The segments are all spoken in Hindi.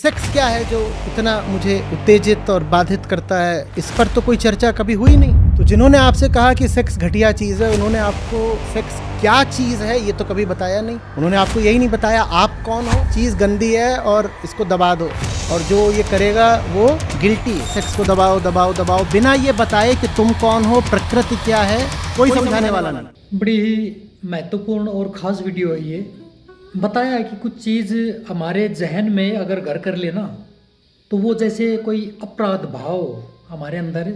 सेक्स क्या है जो इतना मुझे उत्तेजित और बाधित करता है, इस पर तो कोई चर्चा कभी हुई नहीं। तो जिन्होंने आपसे कहा कि सेक्स घटिया चीज़ है, उन्होंने आपको सेक्स क्या चीज़ है ये तो कभी बताया नहीं। उन्होंने आपको यही नहीं बताया आप कौन हो, चीज़ गंदी है और इसको दबा दो, और जो ये करेगा वो गिल्टी। सेक्स को दबाओ दबाओ दबाओ बिना ये बताए कि तुम कौन हो, प्रकृति क्या है, कोई समझाने वाला नहीं। बड़ी ही महत्वपूर्ण और ख़ास वीडियो है ये। बताया है कि कुछ चीज़ हमारे जहन में अगर घर कर लेना तो वो जैसे कोई अपराध भाव हमारे अंदर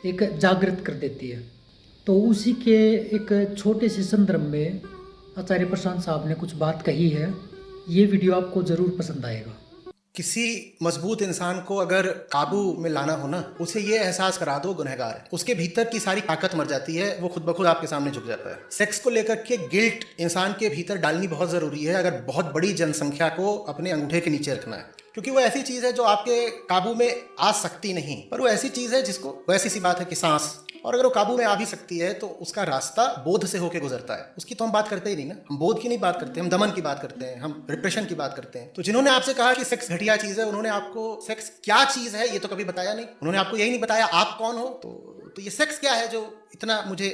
एक जागृत कर देती है। तो उसी के एक छोटे से संदर्भ में आचार्य प्रशांत साहब ने कुछ बात कही है। ये वीडियो आपको ज़रूर पसंद आएगा। किसी मजबूत इंसान को अगर काबू में लाना हो ना, उसे ये एहसास करा दो गुनहगार है, उसके भीतर की सारी ताकत मर जाती है, वो खुद ब खुद आपके सामने झुक जाता है। सेक्स को लेकर के गिल्ट इंसान के भीतर डालनी बहुत ज़रूरी है अगर बहुत बड़ी जनसंख्या को अपने अंगूठे के नीचे रखना है, क्योंकि वो ऐसी चीज़ है जो आपके काबू में आ सकती नहीं, पर वो ऐसी चीज़ है जिसको, वैसी सी बात है कि सांस, और अगर वो काबू में आ भी सकती है तो उसका रास्ता बोध से होकर गुजरता है। उसकी तो हम बात करते ही नहीं ना, हम बोध की नहीं बात करते, हम दमन की बात करते हैं, हम रिप्रेशन की बात करते हैं। तो जिन्होंने आपसे कहा कि सेक्स घटिया चीज़ है, उन्होंने आपको सेक्स क्या चीज़ है ये तो कभी बताया नहीं। उन्होंने आपको यही नहीं बताया आप कौन हो। तो ये सेक्स क्या है जो इतना मुझे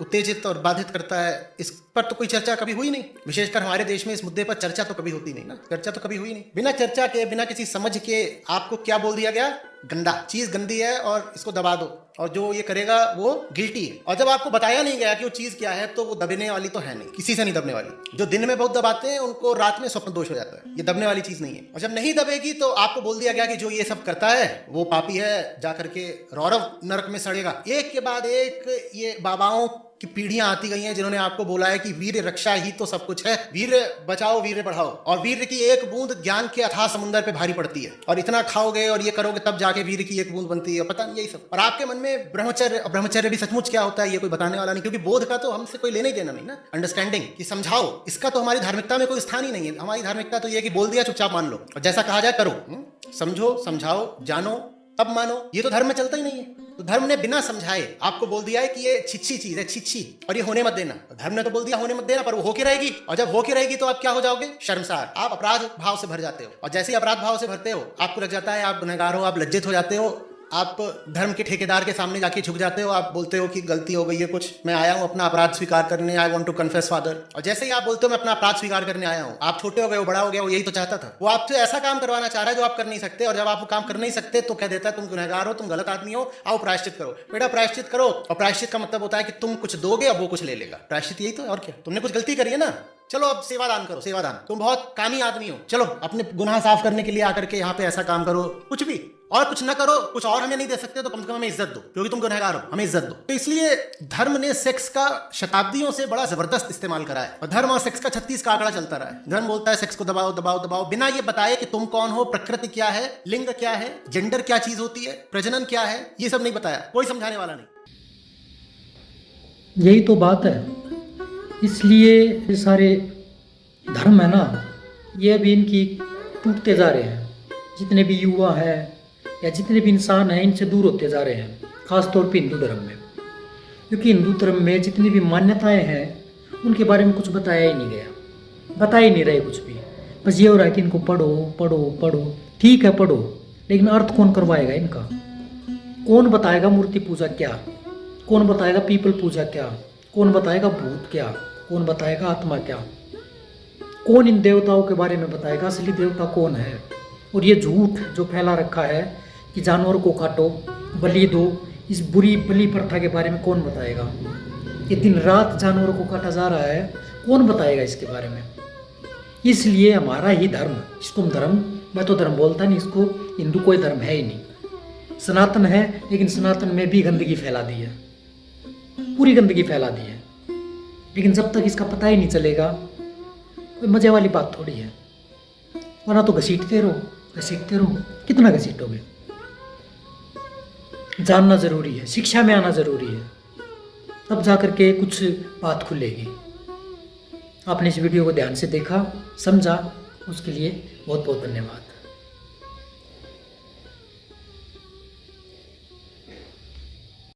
उत्तेजित और बाधित करता है, इस पर तो कोई चर्चा कभी हुई नहीं। विशेषकर हमारे देश में इस मुद्दे पर चर्चा तो कभी होती नहीं ना, चर्चा तो कभी हुई नहीं। बिना चर्चा के, बिना किसी समझ के आपको क्या बोल दिया गया, गंदा चीज़ गंदी है और इसको दबा दो, और जो ये करेगा वो गिल्टी है। और जब आपको बताया नहीं गया कि वो चीज़ क्या है, तो वो दबने वाली तो है नहीं, किसी से नहीं दबने वाली। जो दिन में बहुत दबाते हैं उनको रात में स्वप्न दोष हो जाता है, ये दबने वाली चीज़ नहीं है। और जब नहीं दबेगी तो आपको बोल दिया गया कि जो ये सब करता है वो पापी है, जा करके रौरव नरक में सड़ेगा। एक के बाद एक ये बाबाओं की पीढ़ियां आती गई हैं जिन्होंने आपको बोला है कि वीर रक्षा ही तो सब कुछ है, वीर बचाओ वीर बढ़ाओ, और वीर की एक बूंद ज्ञान के अथाह समुद्र पे भारी पड़ती है, और इतना खाओगे और ये करोगे तब जाके वीर की एक बूंद बनती है। पता नहीं यही सब। और आपके मन में ब्रह्मचर्य, और ब्रह्मचर्य भी सचमुच क्या होता है ये कोई बताने वाला नहीं, क्योंकि बोध का तो हमसे कोई लेना ही देना नहीं ना, अंडरस्टैंडिंग कि समझाओ, इसका तो हमारी धार्मिकता में कोई स्थान ही नहीं है। हमारी धार्मिकता तो ये कि बोल दिया चुपचाप मान लो, और जैसा कहा जाए करो, समझो समझाओ जानो तब मानो, ये तो धर्म में चलता ही नहीं है। तो धर्म ने बिना समझाए आपको बोल दिया है कि ये छिच्छी चीज है, छिच्छी, और ये होने मत देना। धर्म ने तो बोल दिया होने मत देना, पर वो होके रहेगी, और जब होके रहेगी तो आप क्या हो जाओगे, शर्मसार। आप अपराध भाव से भर जाते हो, और जैसे ही अपराध भाव से भरते हो आपको लग जाता है आप गुनहगार हो, आप लज्जित हो जाते हो, आप धर्म के ठेकेदार के सामने जाके झुक जाते हो, आप बोलते हो कि गलती हो गई है कुछ, मैं आया हूँ अपना अपराध स्वीकार करने, I want to confess father. और जैसे ही आप बोलते हो मैं अपना अपराध स्वीकार करने आया हूँ, आप छोटे हो गए हो, बड़ा हो गया, वो यही तो चाहता था। वो आपसे ऐसा काम करवाना चाह रहा है जो आप कर नहीं सकते, और जब आप वो काम कर नहीं सकते तो कह देता है तुम गुनहगार हो, तुम गलत आदमी हो, आओ प्रायश्चित करो। बेटा प्रायश्चित करो, और प्रायश्चित का मतलब होता है कि तुम कुछ दोगे और वो कुछ ले लेगा। प्रायश्चित यही तो, और क्या। तुमने कुछ गलती करी है ना, चलो अब सेवादान करो, सेवादान। तुम बहुत कामी आदमी हो, चलो अपने गुनाह साफ करने के लिए आकर के यहाँ पे ऐसा काम करो, कुछ भी, और कुछ ना करो, कुछ और हमें नहीं दे सकते तो कम से कम हमें इज्जत दो, क्योंकि तुम गुनहगार हो, हमें इज्जत दो। तो इसलिए धर्म ने सेक्स का शताब्दियों से बड़ा जबरदस्त इस्तेमाल करा है, और धर्म और सेक्स का 36 का आंकड़ा चलता रहा है। धर्म बोलता है सेक्स को दबाओ दबाओ दबाओ बिना ये बताए कि तुम कौन हो, प्रकृति क्या है, लिंग क्या है, जेंडर क्या चीज होती है, प्रजनन क्या है, ये सब नहीं बताया, कोई समझाने वाला नहीं। यही तो बात है। इसलिए ये सारे धर्म है ना, ये अभी इनकी टूटते जा रहे हैं। जितने भी युवा हैं या जितने भी इंसान हैं इनसे दूर होते जा रहे हैं, ख़ास तौर पे हिंदू धर्म में। क्योंकि हिंदू धर्म में जितनी भी मान्यताएं हैं उनके बारे में कुछ बताया ही नहीं गया, बता ही नहीं रहे कुछ भी। बस ये हो रहा है कि इनको पढ़ो पढ़ो पढ़ो, ठीक है पढ़ो, लेकिन अर्थ कौन करवाएगा इनका? कौन बताएगा मूर्ति पूजा क्या, कौन बताएगा पीपल पूजा क्या, कौन बताएगा भूत क्या, कौन बताएगा आत्मा क्या, कौन इन देवताओं के बारे में बताएगा, असली देवता कौन है? और ये झूठ जो फैला रखा है कि जानवर को काटो, बलि दो, इस बुरी बलि प्रथा के बारे में कौन बताएगा? ये दिन रात जानवरों को काटा जा रहा है, कौन बताएगा इसके बारे में? इसलिए हमारा ही धर्म, इसको धर्म, मैं तो धर्म बोलता नहीं, इसको हिंदू कोई धर्म है ही नहीं, सनातन है, लेकिन सनातन में भी गंदगी फैला दी है, पूरी गंदगी फैला दी है। लेकिन जब तक इसका पता ही नहीं चलेगा, कोई मजे वाली बात थोड़ी है। वरना तो घसीटते रहो, कितना घसीटोगे? जानना ज़रूरी है, शिक्षा में आना ज़रूरी है, तब जा कर के कुछ बात खुलेगी। आपने इस वीडियो को ध्यान से देखा, समझा, उसके लिए बहुत बहुत धन्यवाद।